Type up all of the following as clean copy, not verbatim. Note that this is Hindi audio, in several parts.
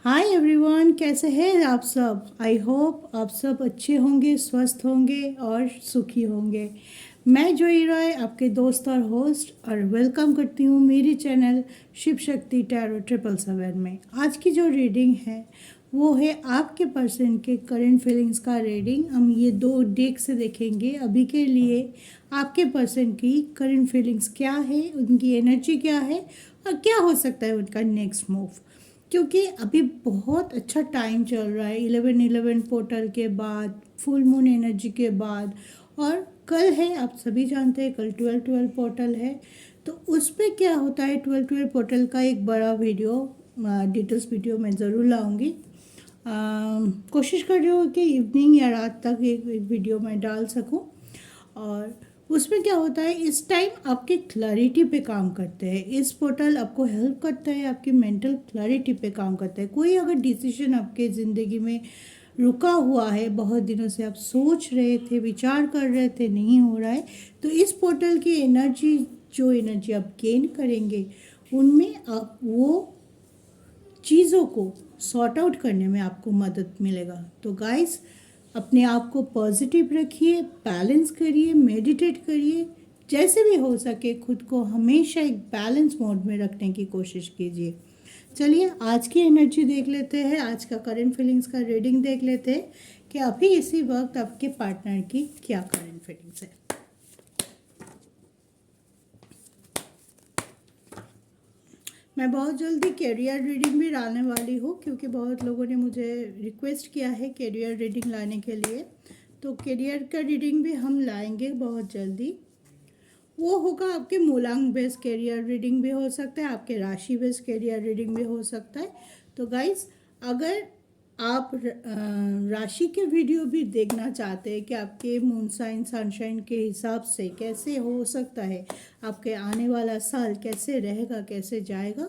हाय एवरीवन, कैसे हैं आप सब। आई होप आप सब अच्छे होंगे, स्वस्थ होंगे और सुखी होंगे। मैं जोई रॉय, आपके दोस्त और होस्ट, और वेलकम करती हूँ मेरी चैनल शिव शक्ति टैरो 777 में। आज की जो रीडिंग है वो है आपके पर्सन के करंट फीलिंग्स का रीडिंग। हम ये दो डेक से देखेंगे अभी के लिए आपके पर्सन की करंट फीलिंग्स क्या है, उनकी एनर्जी क्या है और क्या हो सकता है उनका नेक्स्ट मूव। क्योंकि अभी बहुत अच्छा टाइम चल रहा है 11/11 पोर्टल के बाद, फुल मून एनर्जी के बाद, और कल है, आप सभी जानते हैं कल 12/12 पोर्टल है। तो उस पर क्या होता है, 12/12 पोर्टल का एक बड़ा वीडियो, डिटेल्स वीडियो मैं ज़रूर लाऊंगी। कोशिश कर रही हूँ कि इवनिंग या रात तक एक वीडियो मैं डाल सकूँ। और उसमें क्या होता है, इस टाइम आपके क्लैरिटी पे काम करते हैं। इस पोर्टल आपको हेल्प करता है, आपकी मेंटल क्लैरिटी पे काम करता है। कोई अगर डिसीजन आपके ज़िंदगी में रुका हुआ है, बहुत दिनों से आप सोच रहे थे, विचार कर रहे थे, नहीं हो रहा है, तो इस पोर्टल की एनर्जी, जो एनर्जी आप गेन करेंगे उनमें आप वो चीज़ों को सॉर्ट आउट करने में आपको मदद मिलेगा। तो गाइस, अपने आप को पॉजिटिव रखिए, बैलेंस करिए, मेडिटेट करिए, जैसे भी हो सके खुद को हमेशा एक बैलेंस मोड में रखने की कोशिश कीजिए। चलिए आज की एनर्जी देख लेते हैं, आज का करंट फीलिंग्स का रीडिंग देख लेते हैं कि अभी इसी वक्त आपके पार्टनर की क्या करंट फीलिंग्स है। मैं बहुत जल्दी कैरियर रीडिंग भी डालने वाली हूँ, क्योंकि बहुत लोगों ने मुझे रिक्वेस्ट किया है कैरियर रीडिंग लाने के लिए। तो कैरियर का रीडिंग भी हम लाएंगे बहुत जल्दी। वो होगा आपके मूलांक बेस्ड कैरियर रीडिंग भी हो सकता है, आपके राशि बेस्ड कैरियर रीडिंग भी हो सकता है। तो गाइस, अगर आप राशि के वीडियो भी देखना चाहते हैं कि आपके मून साइन सनशाइन के हिसाब से कैसे हो सकता है, आपके आने वाला साल कैसे रहेगा, कैसे जाएगा,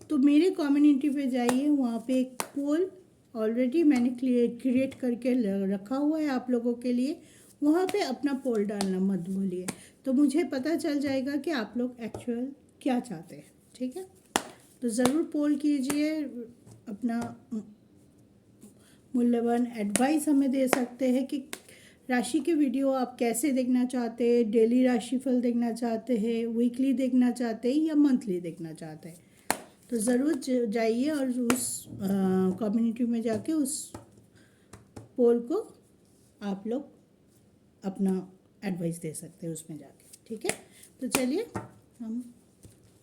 तो मेरे कम्युनिटी पे जाइए। वहाँ पे एक पोल ऑलरेडी मैंने क्रिएट करके रखा हुआ है आप लोगों के लिए। वहाँ पे अपना पोल डालना मत भूलिए, तो मुझे पता चल जाएगा कि आप लोग एक्चुअल क्या चाहते हैं। ठीक है, तो ज़रूर पोल कीजिए, अपना मूल्यवान एडवाइस हमें दे सकते हैं कि राशि के वीडियो आप कैसे देखना चाहते हैं, डेली राशिफल देखना चाहते हैं, वीकली देखना चाहते हैं या मंथली देखना चाहते हैं। तो ज़रूर जाइए और उस कम्युनिटी में जाके उस पोल को आप लोग अपना एडवाइस दे सकते हैं उसमें जाके। ठीक है, तो चलिए हम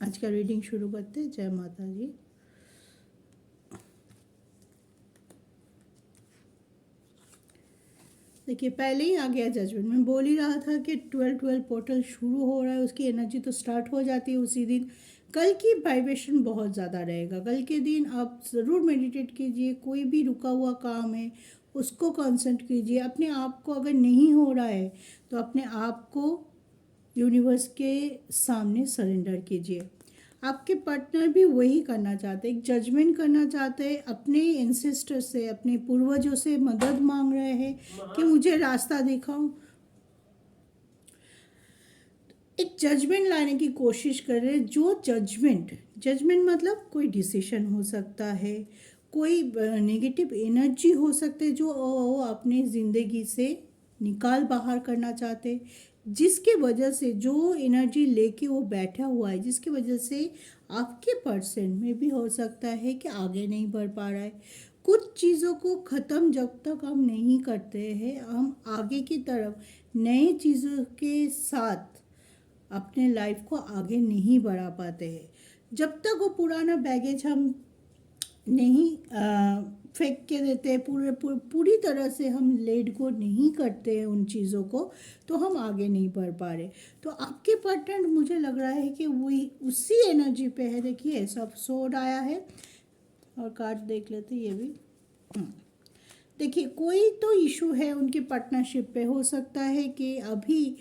आज का रीडिंग शुरू करते हैं। जय माता जी। देखिए, पहले ही आ गया जजमेंट। मैं बोल ही रहा था कि 12/12 पोर्टल शुरू हो रहा है, उसकी एनर्जी तो स्टार्ट हो जाती है उसी दिन। कल की वाइब्रेशन बहुत ज़्यादा रहेगा। कल के दिन आप ज़रूर मेडिटेट कीजिए, कोई भी रुका हुआ काम है उसको कॉन्सेंट्रेट कीजिए। अपने आप को अगर नहीं हो रहा है तो अपने आप को यूनिवर्स के सामने सरेंडर कीजिए। आपके पार्टनर भी वही करना चाहते हैं, एक जजमेंट करना चाहते हैं, अपने एंसेस्टर से, अपने पूर्वजों से मदद मांग रहे हैं कि मुझे रास्ता दिखाओ। एक जजमेंट लाने की कोशिश कर रहे हैं। जो जजमेंट जजमेंट मतलब कोई डिसीशन हो सकता है, कोई नेगेटिव एनर्जी हो सकती है जो वो अपने ज़िंदगी से निकाल बाहर करना चाहते हैं, जिसके वजह से जो एनर्जी लेके वो बैठा हुआ है, जिसकी वजह से आपके पर्सन में भी हो सकता है कि आगे नहीं बढ़ पा रहा है। कुछ चीज़ों को ख़त्म जब तक हम नहीं करते हैं, हम आगे की तरफ नए चीज़ों के साथ अपने लाइफ को आगे नहीं बढ़ा पाते हैं। जब तक वो पुराना बैगेज हम नहीं फेंक के देते हैं, पूरी तरह से हम लेट गो नहीं करते हैं उन चीज़ों को, तो हम आगे नहीं बढ़ पा रहे। तो आपके पार्टनर, मुझे लग रहा है कि वही उसी एनर्जी पे है। देखिए, सब सोड आया है, और कार्ड देख लेते ये भी। देखिए, कोई तो इशू है उनकी पार्टनरशिप पे। हो सकता है कि अभी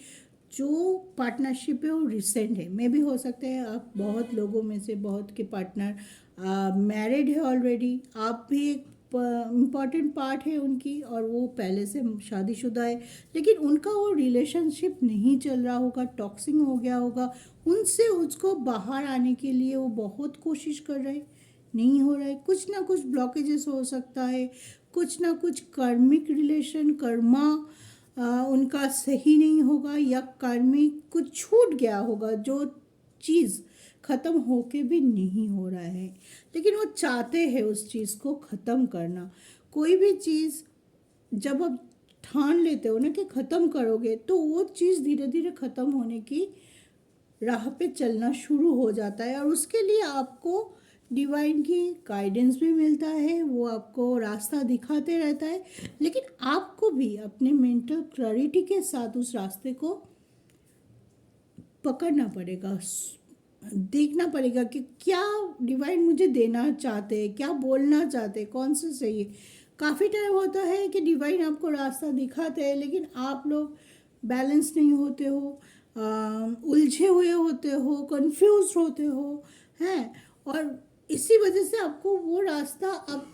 जो पार्टनरशिप है वो रिसेंट है, मे भी हो सकता है आप बहुत लोगों में से बहुत के पार्टनर मैरिड है ऑलरेडी, आप भी एक इम्पॉर्टेंट पार्ट है उनकी, और वो पहले से शादीशुदा है, लेकिन उनका वो रिलेशनशिप नहीं चल रहा होगा, टॉक्सिंग हो गया होगा। उनसे उसको बाहर आने के लिए वो बहुत कोशिश कर रहे हैं, नहीं हो रहा है, कुछ ना कुछ ब्लॉकेजेस हो सकता है, कुछ ना कुछ कार्मिक रिलेशन कर्मा उनका सही नहीं होगा, या कार्मिक कुछ छूट गया होगा, जो चीज़ ख़त्म होके भी नहीं हो रहा है, लेकिन वो चाहते हैं उस चीज़ को ख़त्म करना। कोई भी चीज़ जब आप ठान लेते हो ना कि ख़त्म करोगे, तो वो चीज़ धीरे धीरे ख़त्म होने की राह पे चलना शुरू हो जाता है, और उसके लिए आपको डिवाइन की गाइडेंस भी मिलता है, वो आपको रास्ता दिखाते रहता है, लेकिन आपको भी अपने मेंटल क्लैरिटी के साथ उस रास्ते को पकड़ना पड़ेगा, देखना पड़ेगा कि क्या डिवाइन मुझे देना चाहते हैं, क्या बोलना चाहते हैं, कौन सा सही है। काफ़ी टाइम होता है कि डिवाइन आपको रास्ता दिखाते हैं, लेकिन आप लोग बैलेंस नहीं होते हो, उलझे हुए होते हो, कंफ्यूज होते हो, हैं, और इसी वजह से आपको वो रास्ता आप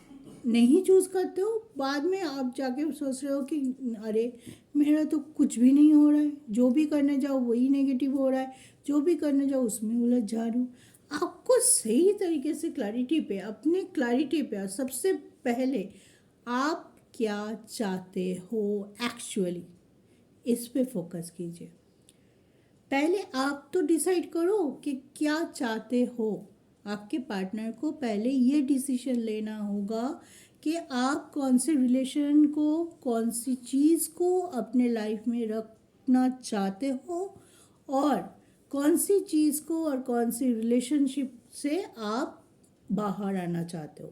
नहीं चूज़ करते हो। बाद में आप जाके सोच रहे हो कि अरे मेरा तो कुछ भी नहीं हो रहा है, जो भी करने जाओ वही नेगेटिव हो रहा है, जो भी करने जाओ उसमें उलझ जा रही हूँ। आपको सही तरीके से क्लैरिटी पे, अपने क्लैरिटी पे सबसे पहले आप क्या चाहते हो एक्चुअली, इस पे फोकस कीजिए। पहले आप तो डिसाइड करो कि क्या चाहते हो। आपके पार्टनर को पहले ये डिसीजन लेना होगा कि आप कौन से रिलेशन को, कौन सी चीज़ को अपने लाइफ में रखना चाहते हो, और कौन सी चीज़ को और कौन सी रिलेशनशिप से आप बाहर आना चाहते हो।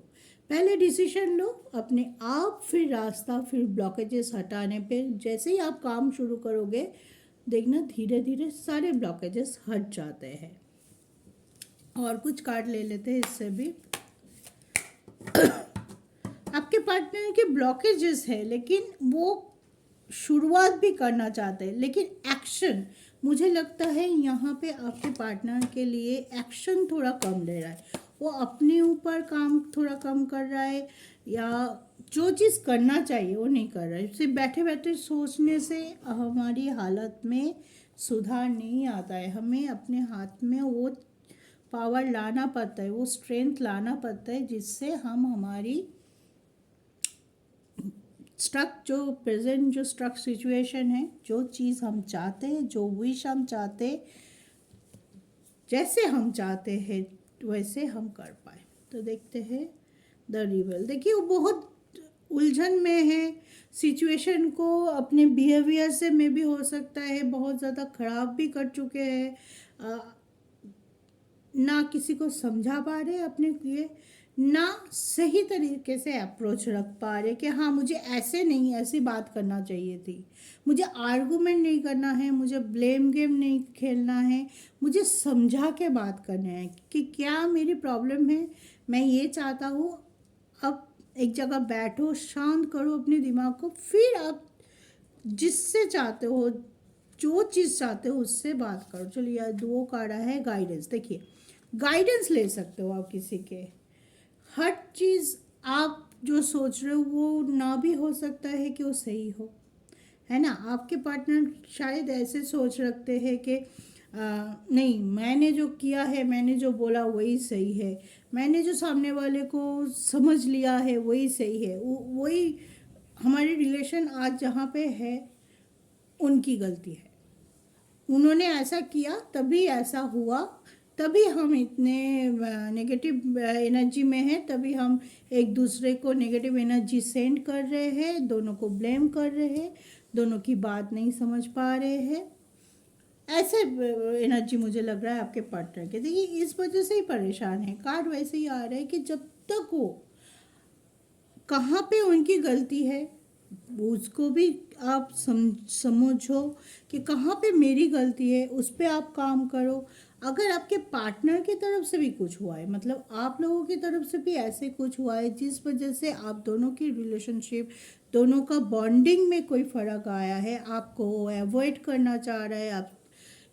पहले डिसीजन लो अपने आप, फिर रास्ता, फिर ब्लॉकेजेस हटाने पे जैसे ही आप काम शुरू करोगे, देखना धीरे धीरे सारे ब्लॉकेजेस हट जाते हैं। और कुछ कार्ड ले लेते हैं इससे भी। आपके पार्टनर के ब्लॉकेजेस है, लेकिन वो शुरुआत भी करना चाहते हैं, लेकिन एक्शन, मुझे लगता है यहाँ पे आपके पार्टनर के लिए एक्शन थोड़ा कम ले रहा है। वो अपने ऊपर काम थोड़ा कम कर रहा है, या जो चीज़ करना चाहिए वो नहीं कर रहा है। सिर्फ बैठे बैठे सोचने से हमारी हालत में सुधार नहीं आता है। हमें अपने हाथ में वो पावर लाना पड़ता है, वो स्ट्रेंथ लाना पड़ता है, जिससे हम हमारी स्ट्रक, जो प्रेजेंट जो स्ट्रक सिचुएशन है, जो चीज़ हम चाहते हैं, जो विश हम चाहते, जैसे हम चाहते हैं वैसे हम कर पाए। तो देखते हैं द रिबल। देखिए वो बहुत उलझन में है, सिचुएशन को अपने बिहेवियर से में भी हो सकता है बहुत ज़्यादा ख़राब भी कर चुके हैं, ना किसी को समझा पा रहे अपने लिए, ना सही तरीके से अप्रोच रख पा रहे कि हाँ मुझे ऐसे नहीं, ऐसी बात करना चाहिए थी, मुझे आर्गुमेंट नहीं करना है, मुझे ब्लेम गेम नहीं खेलना है, मुझे समझा के बात करना है कि क्या मेरी प्रॉब्लम है, मैं ये चाहता हूँ। अब एक जगह बैठो, शांत करो अपने दिमाग को, फिर आप जिससे चाहते हो, जो चीज़ चाहते हो उससे बात करो। चलिए दो कार्ड है गाइडेंस। देखिए गाइडेंस ले सकते हो आप किसी के, हर चीज़ आप जो सोच रहे हो वो ना भी हो सकता है कि वो सही हो, है ना। आपके पार्टनर शायद ऐसे सोच रखते हैं कि नहीं, मैंने जो किया है, मैंने जो बोला वही सही है, मैंने जो सामने वाले को समझ लिया है वही सही है, वही हमारी रिलेशन आज जहाँ पे है उनकी गलती है, उन्होंने ऐसा किया तभी ऐसा हुआ, तभी हम इतने नेगेटिव एनर्जी में हैं, तभी हम एक दूसरे को नेगेटिव एनर्जी सेंड कर रहे हैं, दोनों को ब्लेम कर रहे हैं, दोनों की बात नहीं समझ पा रहे हैं। ऐसे एनर्जी मुझे लग रहा है आपके पार्टनर के। देखिए इस वजह से ही परेशान है। कार्ड वैसे ही आ रहा है कि जब तक वो, कहाँ पे उनकी गलती है उसको भी आप समझो कि कहाँ पे मेरी गलती है, उस पर आप काम करो। अगर आपके पार्टनर की तरफ से भी कुछ हुआ है, मतलब आप लोगों की तरफ से भी ऐसे कुछ हुआ है जिस वजह से आप दोनों की रिलेशनशिप, दोनों का बॉन्डिंग में कोई फ़र्क आया है, आपको अवॉइड करना चाह रहा है, आप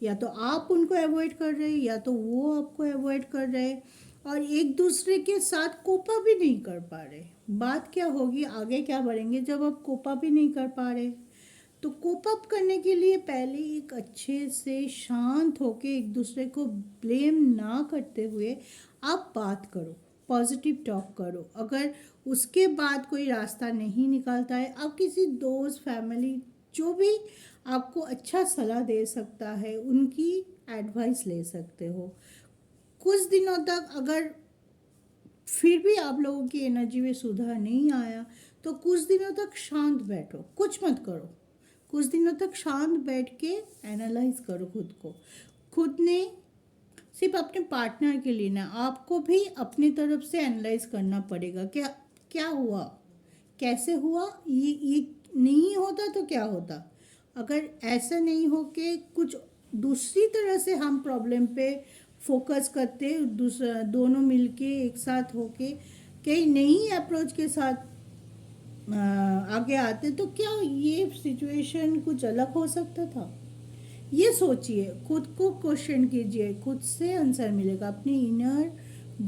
या तो आप उनको अवॉइड कर रहे हैं या तो वो आपको अवॉइड कर रहे हैं, और एक दूसरे के साथ कोपा भी नहीं कर पा रहे। बात क्या होगी, आगे क्या बढ़ेंगे जब आप कोपा भी नहीं कर पा रहे। तो कोप अप करने के लिए पहले एक अच्छे से शांत होके, एक दूसरे को ब्लेम ना करते हुए आप बात करो। पॉजिटिव टॉक करो। अगर उसके बाद कोई रास्ता नहीं निकलता है, आप किसी दोस्त, फैमिली, जो भी आपको अच्छा सलाह दे सकता है, उनकी एडवाइस ले सकते हो। कुछ दिनों तक अगर फिर भी आप लोगों की एनर्जी में सुधार नहीं आया तो कुछ दिनों तक शांत बैठो, कुछ मत करो। कुछ दिनों तक शांत बैठ के एनालाइज करो खुद को। खुद ने सिर्फ अपने पार्टनर के लिए ना, आपको भी अपनी तरफ से एनालाइज करना पड़ेगा। क्या क्या हुआ, कैसे हुआ, ये नहीं होता तो क्या होता। अगर ऐसा नहीं हो कि कुछ दूसरी तरह से हम प्रॉब्लम पे फोकस करते, दूसरा दोनों मिलके एक साथ होके कई नई अप्रोच के साथ आगे आते, तो क्या ये सिचुएशन कुछ अलग हो सकता था। ये सोचिए, खुद को क्वेश्चन कीजिए, खुद से आंसर मिलेगा। अपनी इनर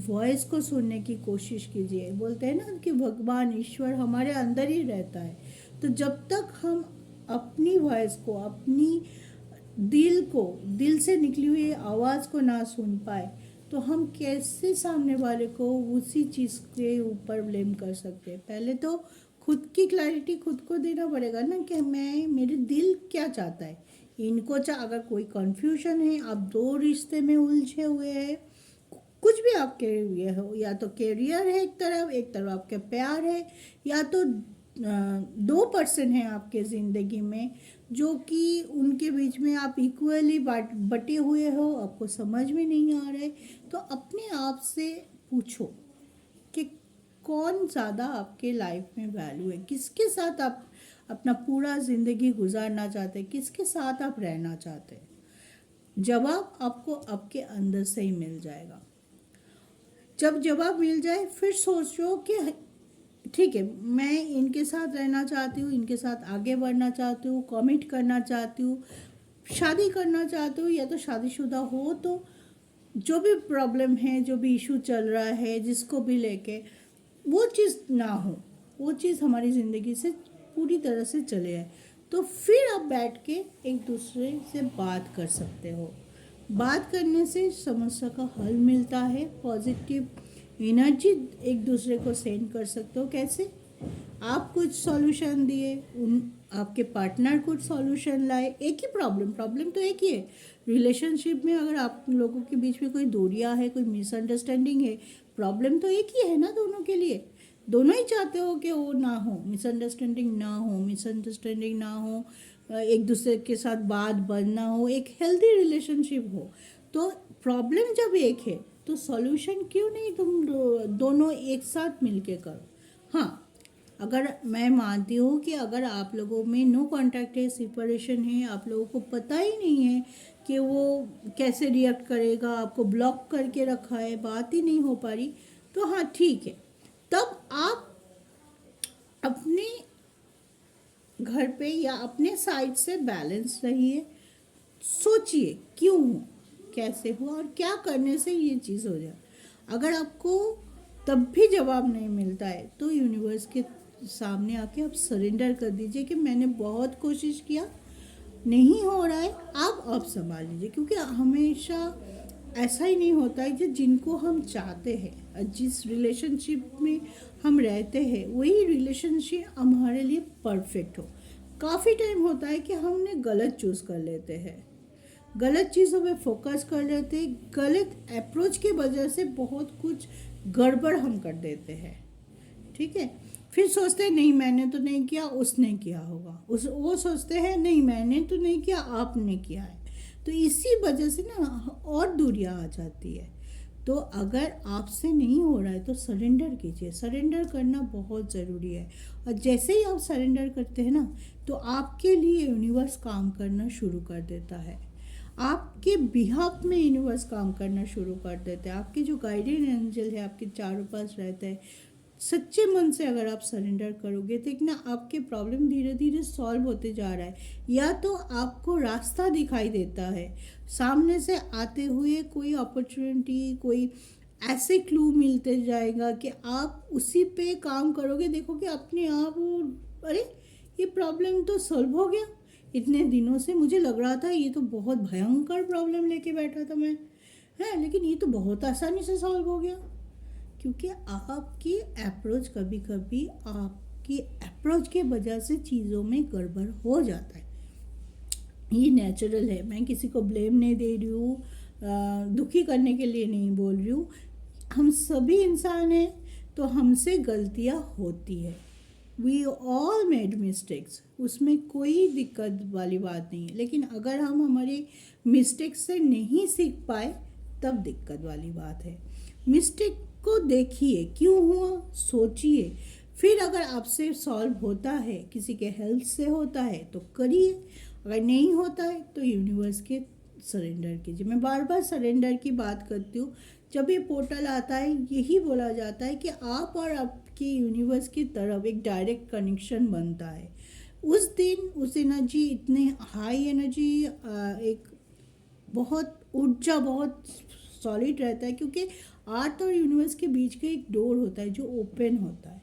वॉइस को सुनने की कोशिश कीजिए। बोलते हैं ना कि भगवान ईश्वर हमारे अंदर ही रहता है। तो जब तक हम अपनी वॉइस को, अपनी दिल से निकली हुई आवाज़ को ना सुन पाए, तो हम कैसे सामने वाले को उसी चीज़ के ऊपर ब्लेम कर सकते हैं। पहले तो खुद की क्लैरिटी खुद को देना पड़ेगा ना, कि मेरे दिल क्या चाहता है। इनको अगर कोई कन्फ्यूजन है, आप दो रिश्ते में उलझे हुए हैं, कुछ भी आपके ये हो, या तो करियर है एक तरफ आपके प्यार है, या तो दो पर्सन हैं आपके ज़िंदगी में जो कि उनके बीच में आप इक्वली बटे हुए हो, आपको समझ में नहीं आ रहा है, तो अपने आप से पूछो कि कौन ज़्यादा आपके लाइफ में वैल्यू है, किसके साथ आप अपना पूरा ज़िंदगी गुजारना चाहते हैं, किसके साथ आप रहना चाहते हैं। जवाब आपको आपके अंदर से ही मिल जाएगा। जब जवाब मिल जाए फिर सोचो कि ठीक है, मैं इनके साथ रहना चाहती हूँ, इनके साथ आगे बढ़ना चाहती हूँ, कमिट करना चाहती हूँ, शादी करना चाहती हूँ, या तो शादीशुदा हो तो जो भी प्रॉब्लम है, जो भी इशू चल रहा है, जिसको भी लेके वो चीज़ ना हो, वो चीज़ हमारी ज़िंदगी से पूरी तरह से चले जाए, तो फिर आप बैठ के एक दूसरे से बात कर सकते हो। बात करने से समस्या का हल मिलता है, पॉजिटिव एनर्जी एक दूसरे को सेंड कर सकते हो। कैसे? आप कुछ सॉल्यूशन दिए, आपके पार्टनर कुछ सॉल्यूशन लाए। एक ही प्रॉब्लम तो एक ही है। रिलेशनशिप में अगर आप लोगों के बीच में कोई दूरियां है, कोई मिसअंडरस्टैंडिंग है, प्रॉब्लम तो एक ही है ना दोनों के लिए। दोनों ही चाहते हो कि वो ना हो, मिसअंडरस्टैंडिंग ना हो, एक दूसरे के साथ बात बंद ना हो, एक हेल्दी रिलेशनशिप हो। तो प्रॉब्लम जब एक है तो सॉल्यूशन क्यों नहीं तुम दोनों एक साथ मिलके करो। हाँ, अगर मैं मानती हूँ कि अगर आप लोगों में नो कांटेक्ट है, सेपरेशन है, आप लोगों को पता ही नहीं है कि वो कैसे रिएक्ट करेगा, आपको ब्लॉक करके रखा है, बात ही नहीं हो पा रही, तो हाँ ठीक है, तब आप अपने घर पे या अपने साइड से बैलेंस रहिए। सोचिए क्यों हुआ, कैसे हुआ और क्या करने से ये चीज़ हो जाए। अगर आपको तब भी जवाब नहीं मिलता है तो यूनिवर्स के सामने आके आप सरेंडर कर दीजिए कि मैंने बहुत कोशिश किया, नहीं हो रहा है, आप संभाल लीजिए। क्योंकि हमेशा ऐसा ही नहीं होता है कि जिनको हम चाहते हैं, जिस रिलेशनशिप में हम रहते हैं, वही रिलेशनशिप हमारे लिए परफेक्ट हो। काफ़ी टाइम होता है कि हमने गलत चूज़ कर लेते हैं, गलत चीज़ों पे फोकस कर लेते हैं, गलत अप्रोच की वजह से बहुत कुछ गड़बड़ हम कर देते हैं। ठीक है, फिर सोचते हैं नहीं मैंने तो नहीं किया, उसने किया होगा, वो सोचते हैं नहीं मैंने तो नहीं किया, आपने किया है। तो इसी वजह से ना और दूरियां आ जाती है। तो अगर आपसे नहीं हो रहा है तो सरेंडर कीजिए। सरेंडर करना बहुत ज़रूरी है, और जैसे ही आप सरेंडर करते हैं ना, तो आपके लिए यूनिवर्स काम करना शुरू कर देता है। आपके बिहाफ में यूनिवर्स काम करना शुरू कर देते हैं। आपके जो गाइडियन एंजल है आपके चारों पास रहते हैं। सच्चे मन से अगर आप सरेंडर करोगे तो एक ना आपके प्रॉब्लम धीरे धीरे सॉल्व होते जा रहा है, या तो आपको रास्ता दिखाई देता है, सामने से आते हुए कोई अपॉर्चुनिटी, कोई ऐसे क्लू मिलते जाएगा कि आप उसी पे काम करोगे, देखोगे अपने आप अरे ये प्रॉब्लम तो सॉल्व हो गया। इतने दिनों से मुझे लग रहा था ये तो बहुत भयंकर प्रॉब्लम लेके बैठा था मैं, है, लेकिन ये तो बहुत आसानी से सॉल्व हो गया। क्योंकि आपकी अप्रोच कभी कभी आपकी अप्रोच के वजह से चीज़ों में गड़बड़ हो जाता है। ये नेचुरल है, मैं किसी को ब्लेम नहीं दे रही हूँ, दुखी करने के लिए नहीं बोल रही हूँ। हम सभी इंसान हैं, तो हमसे गलतियाँ होती है। वी ऑल मेड मिस्टेक्स, उसमें कोई दिक्कत वाली बात नहीं है। लेकिन अगर हम हमारी मिस्टेक्स से नहीं सीख पाए तब दिक्कत वाली बात है। मिस्टेक को देखिए क्यों हुआ, सोचिए, फिर अगर आपसे सॉल्व होता है, किसी के हेल्प से होता है तो करिए, अगर नहीं होता है तो यूनिवर्स के सरेंडर कीजिए। मैं बार बार सरेंडर की बात करती हूँ। जब ये पोर्टल आता है यही बोला जाता है कि आप और आपकी यूनिवर्स की तरफ एक डायरेक्ट कनेक्शन बनता है। उस दिन उस एनर्जी, इतने हाई एनर्जी, एक बहुत ऊर्जा, बहुत सॉलिड रहता है, क्योंकि आर्थ और यूनिवर्स के बीच का एक डोर होता है जो ओपन होता है।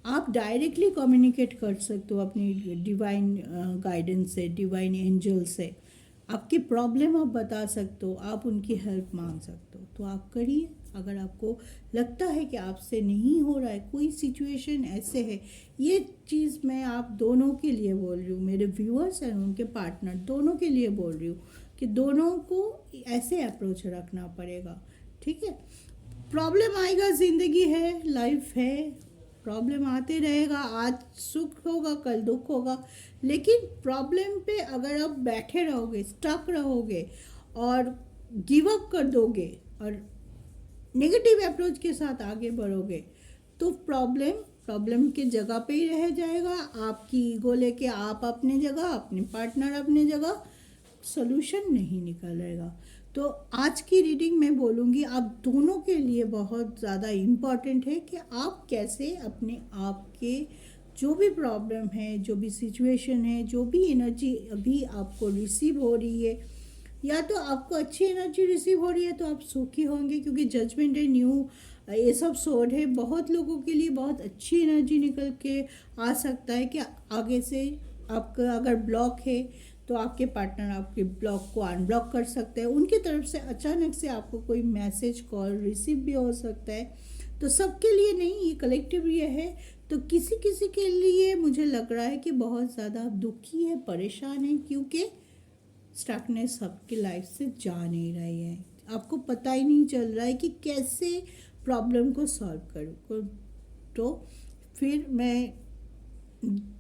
आप डायरेक्टली कम्युनिकेट कर सकते हो अपनी डिवाइन गाइडेंस से, डिवाइन एंजल से। आपकी प्रॉब्लम आप बता सकते हो, आप उनकी हेल्प मांग सकते हो, तो आप करिए। अगर आपको लगता है कि आपसे नहीं हो रहा है, कोई सिचुएशन ऐसे है, ये चीज़ मैं आप दोनों के लिए बोल रही हूँ, मेरे व्यूअर्स और उनके पार्टनर दोनों के लिए बोल रही हूँ कि दोनों को ऐसे अप्रोच रखना पड़ेगा। ठीक है, प्रॉब्लम आएगा, ज़िंदगी है, लाइफ है, प्रॉब्लम आते रहेगा। आज सुख होगा, कल दुख होगा, लेकिन प्रॉब्लम पे अगर आप बैठे रहोगे, स्टक रहोगे और गिव अप कर दोगे और नेगेटिव अप्रोच के साथ आगे बढ़ोगे तो प्रॉब्लम के जगह पे ही रह जाएगा। आपकी ईगो लेके आप अपने जगह, अपने पार्टनर अपने जगह, सोल्यूशन नहीं निकलेगा। तो आज की रीडिंग मैं बोलूँगी आप दोनों के लिए बहुत ज़्यादा इम्पॉर्टेंट है कि आप कैसे अपने आप के जो भी प्रॉब्लम है, जो भी सिचुएशन है, जो भी एनर्जी अभी आपको रिसीव हो रही है, या तो आपको अच्छी एनर्जी रिसीव हो रही है तो आप सुखी होंगे, क्योंकि जजमेंट है, न्यू ये सब सोड है, बहुत लोगों के लिए बहुत अच्छी एनर्जी निकल के आ सकता है कि आगे से आपका अगर ब्लॉक है तो आपके पार्टनर आपके ब्लॉक को अनब्लॉक कर सकते हैं। उनकी तरफ से अचानक से आपको कोई मैसेज, कॉल रिसीव भी हो सकता है। तो सबके लिए नहीं, ये कलेक्टिव ये है। तो किसी किसी के लिए मुझे लग रहा है कि बहुत ज़्यादा दुखी है, परेशान है, क्योंकि स्टकनेस आपकी लाइफ से जा नहीं रही है। आपको पता ही नहीं चल रहा है कि कैसे प्रॉब्लम को सॉल्व करूँ। तो फिर मैं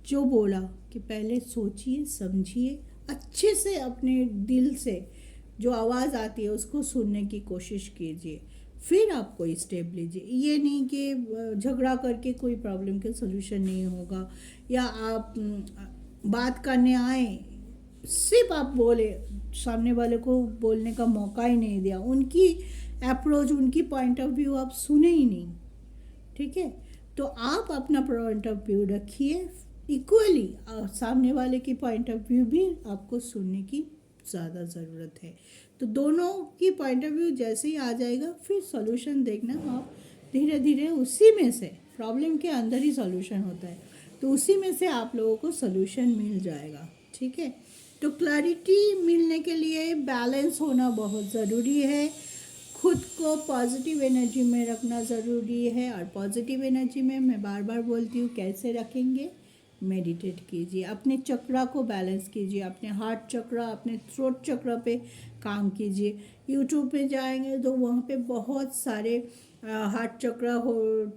जो बोला कि पहले सोचिए, समझिए, अच्छे से अपने दिल से जो आवाज़ आती है उसको सुनने की कोशिश कीजिए, फिर आप कोई स्टेप लीजिए। ये नहीं कि झगड़ा करके कोई प्रॉब्लम का सलूशन नहीं होगा, या आप बात करने आए सिर्फ आप बोले, सामने वाले को बोलने का मौका ही नहीं दिया, उनकी अप्रोच, उनकी पॉइंट ऑफ व्यू आप सुने ही नहीं। ठीक है, तो आप अपना पॉइंट ऑफ व्यू रखिए इक्वली, सामने वाले की पॉइंट ऑफ व्यू भी आपको सुनने की ज़्यादा ज़रूरत है। तो दोनों की पॉइंट ऑफ व्यू जैसे ही आ जाएगा फिर सॉल्यूशन देखना आप धीरे धीरे, उसी में से प्रॉब्लम के अंदर ही सॉल्यूशन होता है, तो उसी में से आप लोगों को सॉल्यूशन मिल जाएगा। ठीक है, तो क्लैरिटी मिलने के लिए बैलेंस होना बहुत ज़रूरी है, खुद को पॉजिटिव एनर्जी में रखना ज़रूरी है। और पॉजिटिव एनर्जी में मैं बार बार बोलती हूँ, कैसे रखेंगे, मेडिटेट कीजिए, अपने चक्रा को बैलेंस कीजिए, अपने हार्ट चक्रा, अपने थ्रोट चक्रा पे काम कीजिए। यूट्यूब पे जाएंगे तो वहाँ पे बहुत सारे हार्ट चक्रा हो,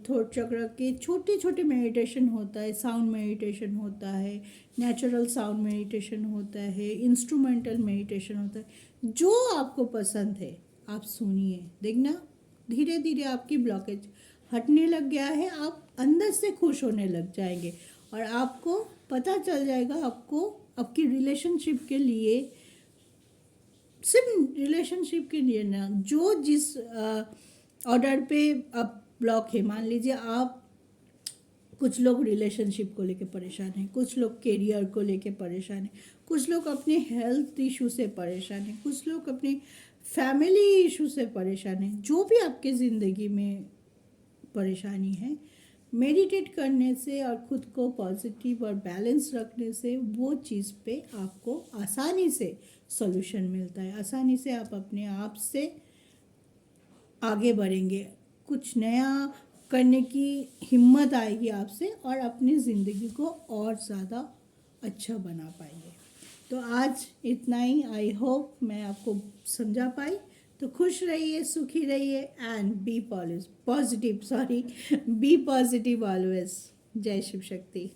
थ्रोट चक्रा के छोटे छोटे मेडिटेशन होता है, साउंड मेडिटेशन होता है, नेचुरल साउंड मेडिटेशन होता है, इंस्ट्रूमेंटल मेडिटेशन होता है। जो आपको पसंद है आप सुनिए, देखना धीरे धीरे आपकी ब्लॉकेज हटने लग गया है, आप अंदर से खुश होने लग जाएंगे और आपको पता चल जाएगा, आपको आपकी रिलेशनशिप के लिए, सिर्फ रिलेशनशिप के लिए ना, जो जिस ऑर्डर पे आप ब्लॉक है, मान लीजिए आप, कुछ लोग रिलेशनशिप को लेके परेशान हैं, कुछ लोग करियर को लेके परेशान हैं, कुछ लोग अपने हेल्थ इशू से परेशान हैं, कुछ लोग अपने फैमिली इशू से परेशान हैं। जो भी आपके ज़िंदगी में परेशानी है, मेडिटेट करने से और ख़ुद को पॉजिटिव और बैलेंस रखने से वो चीज़ पे आपको आसानी से सॉल्यूशन मिलता है, आसानी से आप अपने आप से आगे बढ़ेंगे। कुछ नया करने की हिम्मत आएगी आपसे और अपनी ज़िंदगी को और ज़्यादा अच्छा बना पाएंगे। तो आज इतना ही। आई होप मैं आपको समझा पाई। तो खुश रहिए, सुखी रहिए and be positive, be positive always. जय शिव शक्ति।